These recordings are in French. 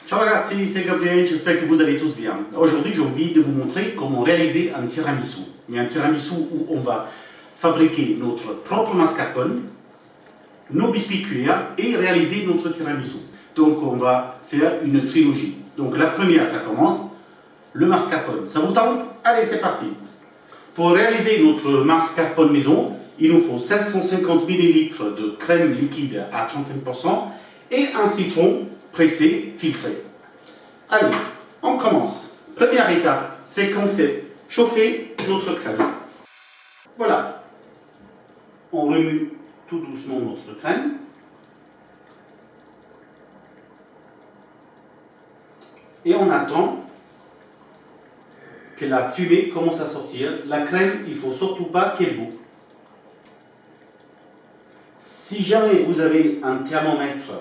Ciao ragazzi, c'est Gabriel, j'espère que vous allez tous bien. Aujourd'hui, j'ai envie de vous montrer comment réaliser un tiramisu. Mais un tiramisu où on va fabriquer notre propre mascarpone, nos biscuits cuillères et réaliser notre tiramisu. Donc on va faire une trilogie. Donc la première, ça commence, le mascarpone. Ça vous tente? Allez, c'est parti. Pour réaliser notre mascarpone maison, il nous faut 750 ml de crème liquide à 35% et un citron pressé, filtré. Allez, on commence. Première étape, c'est qu'on fait chauffer notre crème. Voilà. On remue tout doucement notre crème. Et on attend que la fumée commence à sortir. La crème, il ne faut surtout pas qu'elle boue. Si jamais vous avez un thermomètre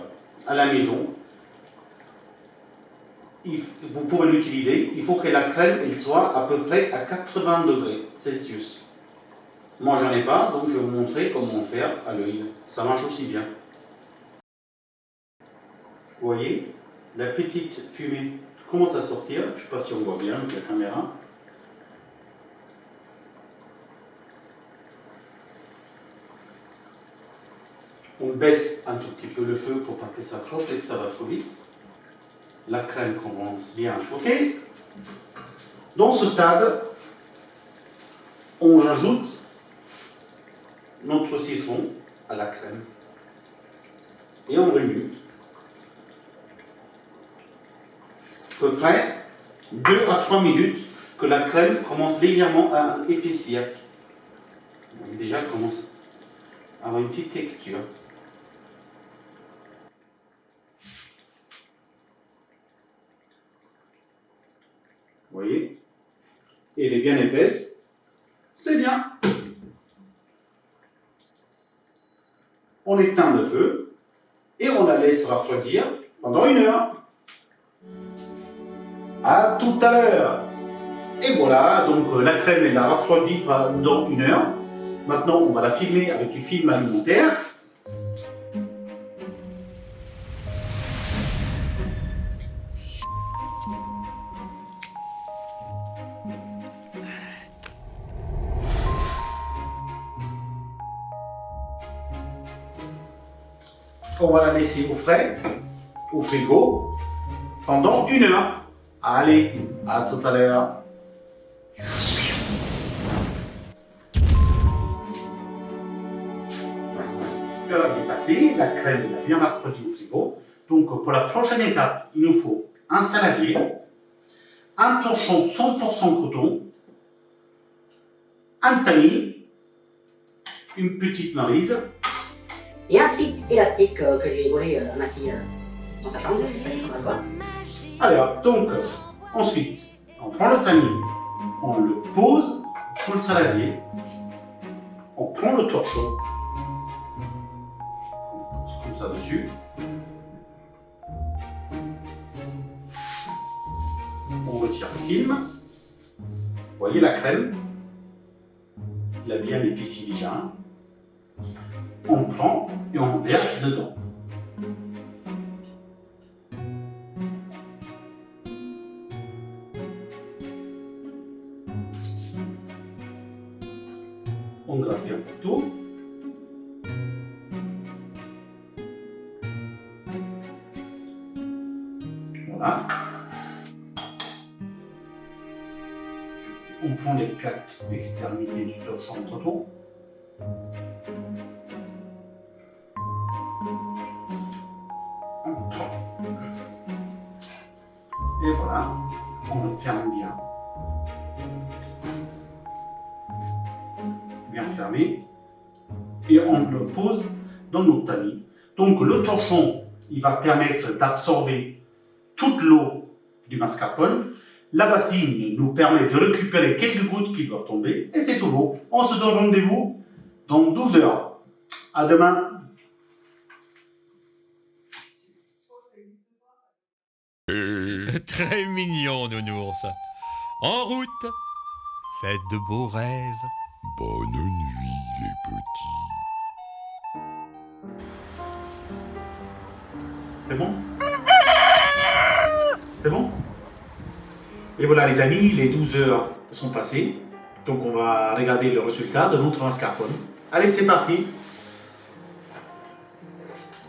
à la maison, vous pouvez l'utiliser. Il faut que la crème elle soit à peu près à 80 degrés Celsius. Moi, j'en ai pas, donc je vais vous montrer comment faire à l'œil. Ça marche aussi bien. Vous voyez, la petite fumée commence à sortir. Je ne sais pas si on voit bien avec la caméra. On baisse un tout petit peu le feu pour pas que ça accroche et que ça va trop vite. La crème commence bien à chauffer. Dans ce stade, on rajoute notre citron à la crème et on remue. À peu près 2 à 3 minutes que la crème commence légèrement à épaissir. Déjà, elle commence à avoir une petite texture. Vous voyez? Et elle est bien épaisse. C'est bien. On éteint le feu et on la laisse refroidir pendant 1 heure. À tout à l'heure. Et voilà, donc la crème elle a refroidi pendant 1 heure. Maintenant, on va la filmer avec du film alimentaire. On va la laisser au frais, au frigo, pendant 1 heure. Allez, à tout à l'heure. L'heure est passée, la crème est bien refroidie au frigo. Donc pour la prochaine étape, il nous faut un saladier, un torchon 100% coton, un tamis, une petite maryse, et un clip élastique que j'ai volé à ma fille dans sa chambre, je fais comme quoi. Alors, donc, ensuite, on prend le tamis, on le pose sur le saladier, on prend le torchon, on pose comme ça dessus, on retire le film, vous voyez la crème, il a bien épaissi déjà, on prend et on verse dedans. On gratte bien tout. Voilà. On prend les 4 extrémités du torchon de coton. On prend. Et voilà. On le ferme bien. Bien fermé. Et on le pose dans notre tamis. Donc le torchon, il va permettre d'absorber toute l'eau du mascarpone. La bassine nous permet de récupérer quelques gouttes qui doivent tomber. Et c'est tout beau. On se donne rendez-vous dans 12 heures. À demain. Très mignon, nounours. En route. Faites de beaux rêves. Bonne nuit, les petits. C'est bon? C'est bon? Et voilà les amis, les 12 heures sont passées. Donc on va regarder le résultat de notre mascarpone. Allez, c'est parti.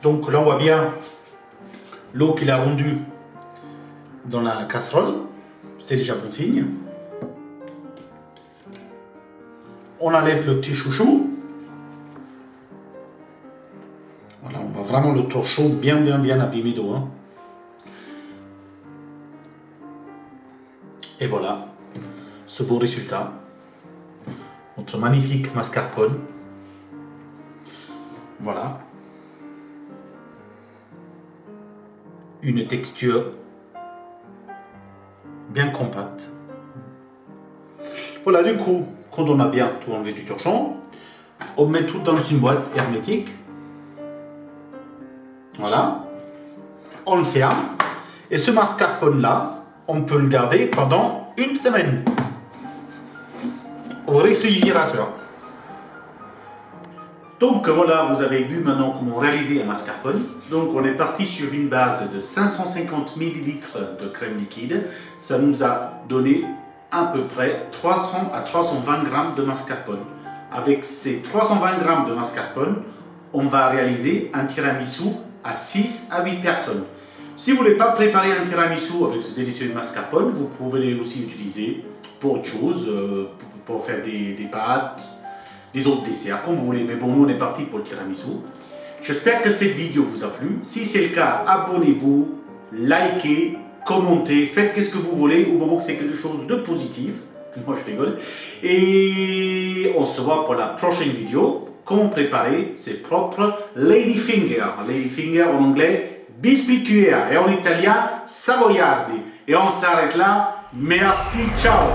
Donc là on voit bien l'eau qu'il a rendue dans la casserole. C'est déjà bon signe. On enlève le petit chouchou. Voilà, on va vraiment le torchon bien abîmé d'eau. Hein. Et voilà, ce beau résultat. Notre magnifique mascarpone. Voilà. Une texture bien compacte. Voilà, du coup, quand on a bien tout enlevé du torchon, on met tout dans une boîte hermétique. Voilà. On le ferme. Et ce mascarpone-là, on peut le garder pendant une semaine au réfrigérateur. Donc voilà, vous avez vu maintenant comment réaliser un mascarpone. Donc on est parti sur une base de 550 ml de crème liquide. Ça nous a donné à peu près 300 à 320 g de mascarpone. Avec ces 320 g de mascarpone, on va réaliser un tiramisu à 6 à 8 personnes. Si vous ne voulez pas préparer un tiramisu avec ce délicieux mascarpone, vous pouvez aussi utiliser pour autre chose, pour faire des pâtes, des autres desserts, comme vous voulez. Mais bon, nous on est parti pour le tiramisu. J'espère que cette vidéo vous a plu. Si c'est le cas, abonnez-vous, likez, commentez, faites ce que vous voulez au moment que c'est quelque chose de positif. Moi je rigole. Et on se voit pour la prochaine vidéo. Comment préparer ses propres lady finger. Lady finger en anglais, biscuitière, et en italien, savoiardi. Et on s'arrête là. Merci, ciao.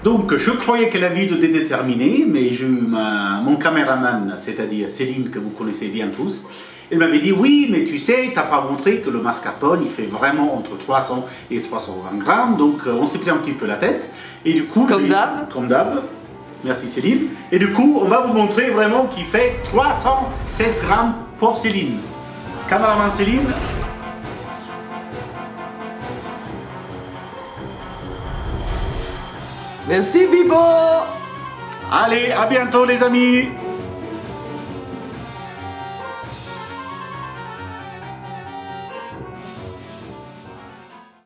Donc, je croyais que la vidéo était terminée, mais j'ai eu mon caméraman, c'est-à-dire Céline, que vous connaissez bien tous. Elle m'avait dit, oui, mais tu sais, tu n'as pas montré que le mascarpone, il fait vraiment entre 300 et 320 grammes. Donc, on s'est pris un petit peu la tête. Et du coup, comme d'hab. Comme d'hab. Merci Céline. Et du coup, on va vous montrer vraiment qu'il fait 316 grammes pour Céline. Caméraman Céline. Merci Bibo. Allez, à bientôt les amis.